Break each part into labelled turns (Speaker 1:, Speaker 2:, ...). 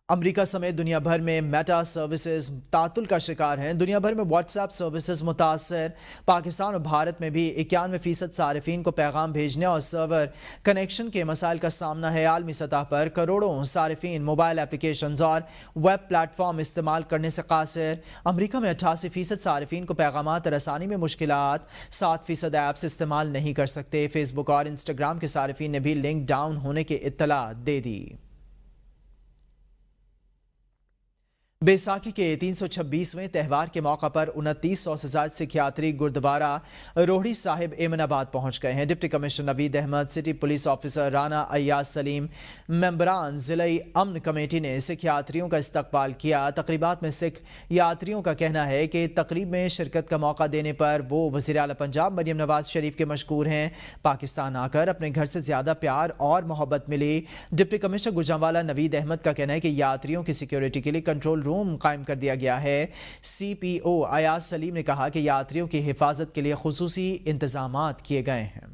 Speaker 1: امریکہ سمیت دنیا بھر میں میٹا سروسز تعطل کا شکار ہیں۔ دنیا بھر میں واٹس ایپ سروسز متاثر۔ پاکستان اور بھارت میں بھی 91% صارفین کو پیغام بھیجنے اور سرور کنیکشن کے مسائل کا سامنا ہے۔ عالمی سطح پر کروڑوں صارفین موبائل اپلیکیشنز اور ویب پلیٹ فارم استعمال کرنے سے قاصر۔ امریکہ میں 88% صارفین کو پیغامات رسانی میں مشکلات، 7% ایپس استعمال نہیں کر سکتے۔ فیس بک اور انسٹاگرام کے صارفین نے بھی لنک ڈاؤن ہونے کی اطلاع دے دی۔ بیساکھی کے 326ویں تہوار کے موقع پر 2900 سے زائد سکھیاتری گردوارہ روہڑی صاحب ایمن آباد پہنچ گئے ہیں۔ Deputy commissioner Naveed Ahmed, city police officer Rana Ayaz Saleem, ممبران ضلعی امن کمیٹی نے سکھیاتریوں کا استقبال کیا۔ تقریبات میں سکھ یاتریوں کا کہنا ہے کہ تقریب میں شرکت کا موقع دینے پر وہ وزیر اعلیٰ پنجاب مریم نواز شریف کے مشکور ہیں۔ پاکستان آ کر اپنے گھر سے زیادہ پیار اور محبت ملی۔ ڈپٹی کمشنر گوجرانوالہ نوید احمد کا کہنا ہے کہ یاتریوں کی سیکیورٹی کے لیے کنٹرول روم قائم کر دیا گیا ہے۔ سی پی او ایاز سلیم نے کہا کہ یاتریوں کی حفاظت کے لیے خصوصی انتظامات کیے گئے ہیں۔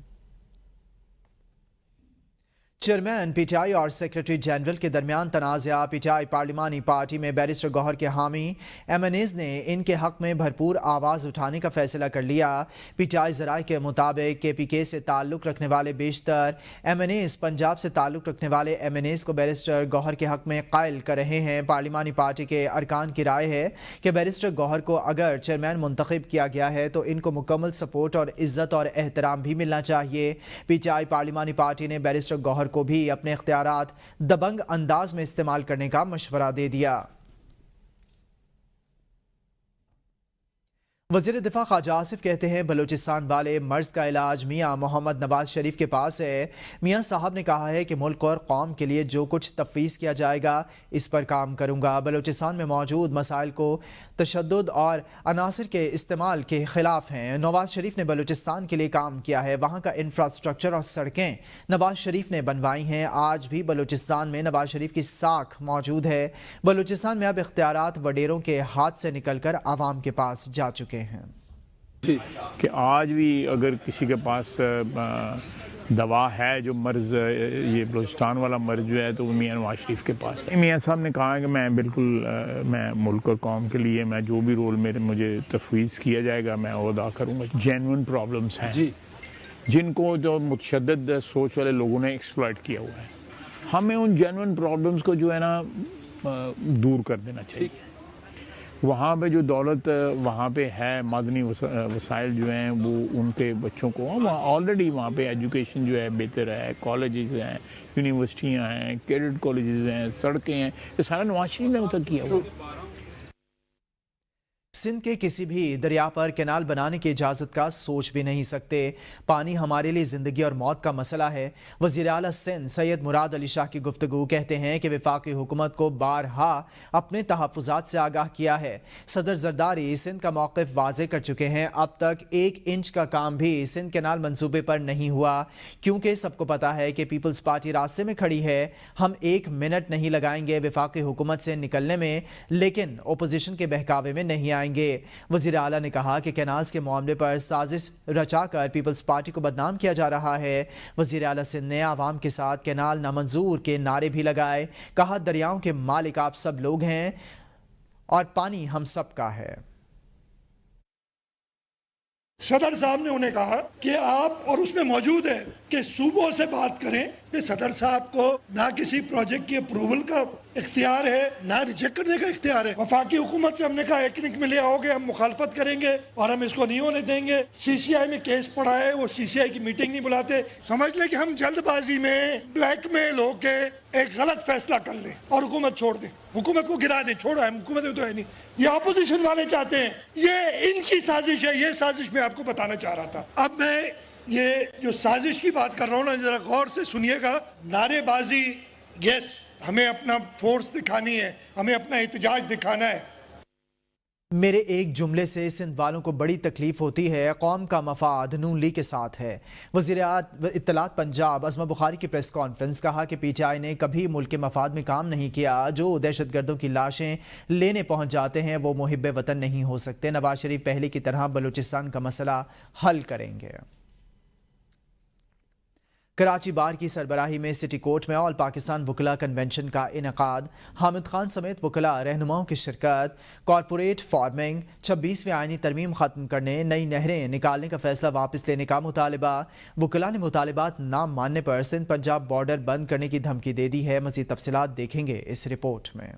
Speaker 1: چیئرمین پی ٹی آئی اور سیکریٹری جنرل کے درمیان تنازعہ۔ پی ٹی آئی پارلیمانی پارٹی میں بیرسٹر گوہر کے حامی ایم این ایز نے ان کے حق میں بھرپور آواز اٹھانے کا فیصلہ کر لیا۔ پی ٹی آئی ذرائع کے مطابق کے پی کے سے تعلق رکھنے والے بیشتر ایم این ایز پنجاب سے تعلق رکھنے والے ایم این ایز کو بیرسٹر گوہر کے حق میں قائل کر رہے ہیں۔ پارلیمانی پارٹی کے ارکان کی رائے ہے کہ بیرسٹر گوہر کو اگر چیئرمین منتخب کیا گیا ہے تو ان کو مکمل سپورٹ اور عزت اور احترام بھی ملنا چاہیے۔ پی ٹی آئی پارلیمانی پارٹی نے بیرسٹر گوہر کو بھی اپنے اختیارات دبنگ انداز میں استعمال کرنے کا مشورہ دے دیا۔ وزیر دفاع خواجہ آصف کہتے ہیں بلوچستان والے مرض کا علاج میاں محمد نواز شریف کے پاس ہے۔ میاں صاحب نے کہا ہے کہ ملک اور قوم کے لیے جو کچھ تفویض کیا جائے گا اس پر کام کروں گا۔ بلوچستان میں موجود مسائل کو تشدد اور عناصر کے استعمال کے خلاف ہیں۔ نواز شریف نے بلوچستان کے لیے کام کیا ہے۔ وہاں کا انفراسٹرکچر اور سڑکیں نواز شریف نے بنوائی ہیں۔ آج بھی بلوچستان میں نواز شریف کی ساکھ موجود ہے۔ بلوچستان میں اب اختیارات وڈیروں کے ہاتھ سے نکل کر عوام کے پاس جا چکے ہیں۔
Speaker 2: کہ آج بھی اگر کسی کے پاس دوا ہے جو مرض یہ بلوچستان والا مرض جو ہے تو وہ میاں نواز شریف کے پاس ہے۔ میاں صاحب نے کہا کہ میں بالکل میں ملک اور قوم کے لیے میں جو بھی رول مجھے تفویض کیا جائے گا میں وہ ادا کروں گا۔ جینوئن پرابلمس ہیں جن کو جو متشدد سوچ والے لوگوں نے ایکسپلائٹ کیا ہوا ہے، ہمیں ان جینوئن پرابلمس کو جو ہے نا دور کر دینا چاہیے۔ وہاں پہ جو دولت وہاں پہ ہے، معدنی وسائل جو ہیں وہ ان کے بچوں کو وہاں آلریڈی وہاں پہ ایجوکیشن جو ہے بہتر ہے، کالجز ہیں، یونیورسٹیاں ہیں، کیڈٹ کالجز ہیں، سڑکیں ہیں، یہ سارا نواز شریف نے اتر کیا ہوا۔
Speaker 1: سندھ کے کسی بھی دریا پر کینال بنانے کی اجازت کا سوچ بھی نہیں سکتے۔ پانی ہمارے لیے زندگی اور موت کا مسئلہ ہے۔ وزیر اعلیٰ سندھ سید مراد علی شاہ کی گفتگو۔ کہتے ہیں کہ وفاقی حکومت کو بارہا اپنے تحفظات سے آگاہ کیا ہے۔ صدر زرداری سندھ کا موقف واضح کر چکے ہیں۔ اب تک 1 انچ کا کام بھی سندھ کینال منصوبے پر نہیں ہوا، کیونکہ سب کو پتا ہے کہ پیپلز پارٹی راستے میں کھڑی ہے۔ ہم 1 منٹ نہیں لگائیں گے وفاقی حکومت سے نکلنے میں، لیکن اپوزیشن کے بہکاوے میں نہیں آئیں گے۔ وزیر اعلیٰ نے کہا کہ کینالز کے معاملے پر سازش رچا کر پیپلز پارٹی کو بدنام کیا جا رہا ہے۔ وزیر اعلیٰ سندھ نے عوام کے ساتھ کینال نامنظور کے نعرے بھی لگائے۔ کہا دریاؤں کے مالک آپ سب لوگ ہیں اور پانی ہم سب کا ہے۔
Speaker 3: صدر صاحب نے انہیں کہا کہ آپ اور اس میں موجود ہے کہ صوبوں سے بات کریں کہ صدر صاحب کو نہ کسی پروجیکٹ کی اپروول کا اختیار ہے نہ ریجیکٹ کرنے کا اختیار ہے۔ وفاقی حکومت سے ہم نے کہا ایکنک میں لے آؤ گے ہم مخالفت کریں گے اور ہم اس کو نہیں ہونے دیں گے۔ سی سی آئی میں کیس پڑا ہے، وہ سی سی آئی کی میٹنگ نہیں بلاتے۔ سمجھ لیں کہ ہم جلد بازی میں بلیک میل ہو کے ایک غلط فیصلہ کر لیں اور حکومت چھوڑ دیں، حکومت کو گرا دیں۔ چھوڑا ہے حکومت میں تو ہے نہیں، یہ اپوزیشن والے چاہتے ہیں، یہ ان کی سازش ہے۔ یہ سازش میں آپ کو بتانا چاہ رہا تھا۔ اب میں یہ جو سازش کی بات کر رہا ہوں نا، ذرا غور سے سنیے گا۔ نعرے بازی یس، ہمیں اپنا فورس دکھانی ہے، ہمیں اپنا احتجاج دکھانا ہے۔
Speaker 1: میرے ایک جملے سے سندھ والوں کو بڑی تکلیف ہوتی ہے۔ قوم کا مفاد نون لیگ کے ساتھ ہے۔ وزیر اطلاعات پنجاب عظمہ بخاری کی پریس کانفرنس۔ کہا کہ پی ٹی آئی نے کبھی ملک کے مفاد میں کام نہیں کیا۔ جو دہشت گردوں کی لاشیں لینے پہنچ جاتے ہیں وہ محب وطن نہیں ہو سکتے۔ نواز شریف پہلے کی طرح بلوچستان کا مسئلہ حل کریں گے۔ کراچی بار کی سربراہی میں سٹی کورٹ میں آل پاکستان وکلا کنونشن کا انعقاد، حامد خان سمیت وکلا رہنماؤں کی شرکت۔ کارپوریٹ فارمنگ، 26ویں آئینی ترمیم ختم کرنے، نئی نہریں نکالنے کا فیصلہ واپس لینے کا مطالبہ۔ وکلا نے مطالبات نہ ماننے پر سندھ پنجاب بارڈر بند کرنے کی دھمکی دے دی ہے۔ مزید تفصیلات دیکھیں گے اس رپورٹ میں۔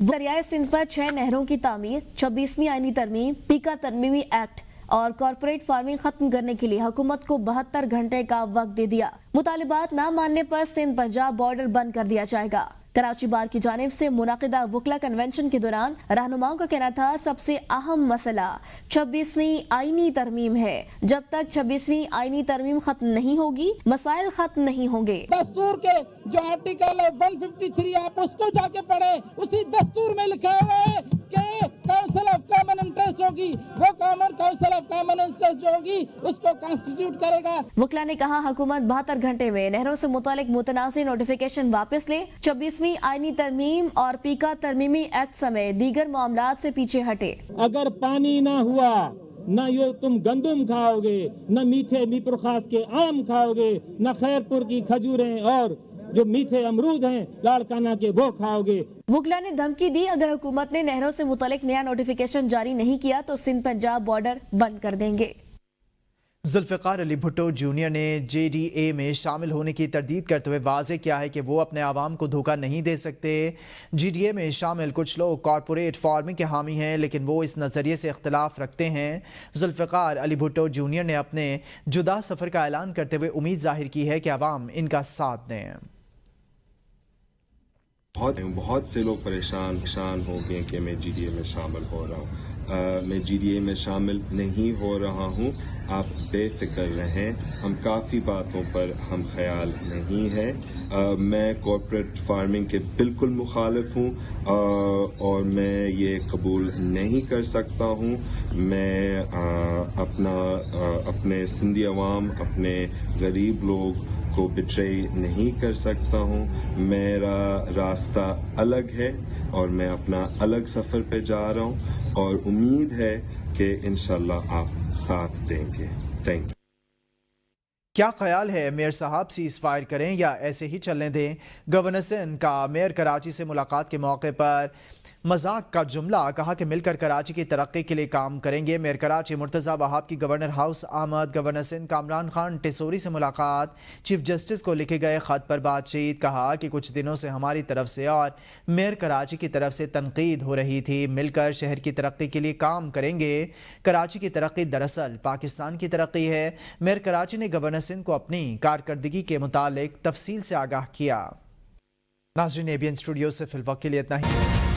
Speaker 4: دریائے سندھ پر 6 نہروں کی تعمیر، 26ویں آئینی ترمیم، پیکا ترمیمی ایکٹ اور کارپوریٹ فارمنگ ختم کرنے کے لیے حکومت کو 72 گھنٹے کا وقت دے دیا۔ مطالبات نہ ماننے پر سندھ پنجاب بارڈر بند کر دیا جائے گا۔ کراچی بار کی جانب سے منعقدہ وکلا کنونشن کے دوران رہنماؤں کا کہنا تھا سب سے اہم مسئلہ 26ویں آئینی ترمیم ہے۔ جب تک 26ویں آئینی ترمیم ختم نہیں ہوگی، مسائل ختم نہیں ہوں گے۔
Speaker 5: دستور کے جو آرٹیکل ہے 153 آپ اس کو جا کے پڑھیں، اسی دستور میں لکھا ہوا ہے کہ کاؤنسل آف کامن انٹرسٹ ہوگی، وہ common council of common interest جو ہوگی اس کو کانسٹیٹیوٹ کرے گا۔
Speaker 4: وکلا نے کہا حکومت 72 گھنٹے میں نہروں سے متعلق متنازع نوٹیفیکیشن واپس لے، 26ویں آئینی ترمیم اور پیکا ترمیمی ایکٹ سمیت دیگر معاملات سے پیچھے ہٹے۔
Speaker 5: اگر پانی نہ ہوا، نہ یہ تم گندم کھاؤ گے، نہ میٹھے میپر خاص کے آم کھاؤ گے، نہ خیرپور کی کھجوریں اور جو میٹھے امرود ہیں لاڑکانہ کے وہ کھاؤ گے۔
Speaker 4: وکلا نے دھمکی دی اگر حکومت نے نہروں سے متعلق نیا نوٹیفیکیشن جاری نہیں کیا تو سندھ پنجاب بارڈر بند کر دیں گے۔
Speaker 1: ذوالفقار علی بھٹو جونیئر نے جے ڈی اے میں شامل ہونے کی تردید کرتے ہوئے واضح کیا ہے کہ وہ اپنے عوام کو دھوکہ نہیں دے سکتے۔ جے ڈی اے میں شامل کچھ لوگ کارپوریٹ فارمنگ کے حامی ہیں لیکن وہ اس نظریے سے اختلاف رکھتے ہیں۔ ذوالفقار علی بھٹو جونیئر نے اپنے جدا سفر کا اعلان کرتے ہوئے امید ظاہر کی ہے کہ عوام ان کا ساتھ دیں۔
Speaker 6: بہت سے لوگ پریشان ہو گئے کہ میں جی ڈی اے میں شامل ہو رہا ہوں۔ میں جی ڈی اے میں شامل نہیں ہو رہا ہوں، آپ بے فکر رہیں، ہم کافی باتوں پر ہم خیال نہیں ہے۔ میں کارپوریٹ فارمنگ کے بالکل مخالف ہوں اور میں یہ قبول نہیں کر سکتا ہوں۔ میں اپنے سندھی عوام، اپنے غریب لوگ کو بٹرے نہیں کر سکتا ہوں۔ میرا راستہ الگ ہے اور میں اپنا الگ سفر پہ جا رہا ہوں اور امید ہے کہ انشاءاللہ آپ ساتھ دیں گے۔ Thank you.
Speaker 1: کیا خیال ہے میئر صاحب سیز فائر کریں یا ایسے ہی چلنے دیں؟ گورنر سندھ کا میئر کراچی سے ملاقات کے موقع پر مذاق کا جملہ، کہا کہ مل کر کراچی کی ترقی کے لیے کام کریں گے۔ میئر کراچی مرتضیٰ وہاب کی گورنر ہاؤس آمد، گورنر سندھ کامران خان ٹیسوری سے ملاقات، چیف جسٹس کو لکھے گئے خط پر بات چیت، کہا کہ کچھ دنوں سے ہماری طرف سے اور میئر کراچی کی طرف سے تنقید ہو رہی تھی، مل کر شہر کی ترقی کے لیے کام کریں گے۔ کراچی کی ترقی دراصل پاکستان کی ترقی ہے۔ میئر کراچی نے گورنر سندھ کو اپنی کارکردگی کے متعلق تفصیل سے آگاہ کیا۔ ناظرین، ABN اسٹوڈیو سے فی الوقت کے لیے اتنا ہی۔